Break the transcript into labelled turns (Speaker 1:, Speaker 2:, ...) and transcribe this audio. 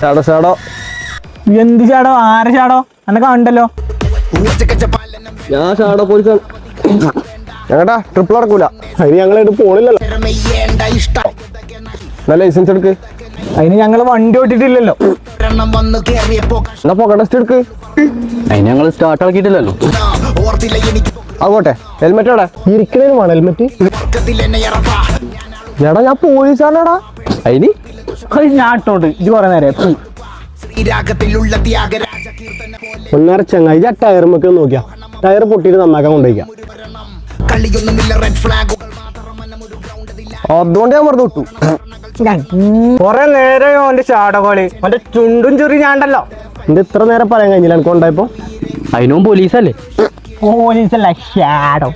Speaker 1: Shadow shadow
Speaker 2: എന്ത് ചാടോ? ആരെ ചാടോ? എന്നെ കണ്ടല്ലോ.
Speaker 1: ഞാൻ ഷാഡോ പോലീസാണ്. ഞങ്ങടാ ട്രിപ്പിൾ നടക്കൂല. അതിന് ഞങ്ങളായിട്ട് പോണില്ലല്ലോ. ലൈസൻസ് എടുക്ക്.
Speaker 2: അതിന് ഞങ്ങള് വണ്ടി ഓട്ടിട്ടില്ലല്ലോ.
Speaker 1: എന്നാ പോകെ ടെസ്റ്റ് എടുക്ക്.
Speaker 3: അതിന് ഞങ്ങൾ സ്റ്റാർട്ട് ആക്കിയിട്ടില്ലല്ലോ.
Speaker 1: ആകോട്ടെ. ഹെൽമെറ്റ് എവിടെ? ഇരിക്കണേന് വേണം ഹെൽമെറ്റ്. എടാ ഞാൻ പോലീസാണോടാ.
Speaker 3: അതിന്
Speaker 2: ഞാൻ ഇട്ടോട്ട് ഇത് കുറെ നേരം
Speaker 1: ഒന്നര ചങ്ങായി ആ ടയറുമൊക്കെ നോക്കിയാ ടയർ പൊട്ടിയിട്ട് നന്നാക്കാൻ കൊണ്ടുപോയിക്കാം. അതുകൊണ്ട് ഞാൻ വെറുതെ വിട്ടു.
Speaker 2: കൊറേ നേരം ഓന്റെ ചാടകോളി ഓന്റെ ചുണ്ടും ചുറി ഞാണ്ടല്ലോ.
Speaker 1: എന്റെ ഇത്ര നേരം പറയാൻ കഴിഞ്ഞില്ല എനിക്ക് കൊണ്ടായപ്പോ.
Speaker 3: അതിനും പോലീസല്ലേ?
Speaker 2: പോലീസല്ല ഷാഡോ.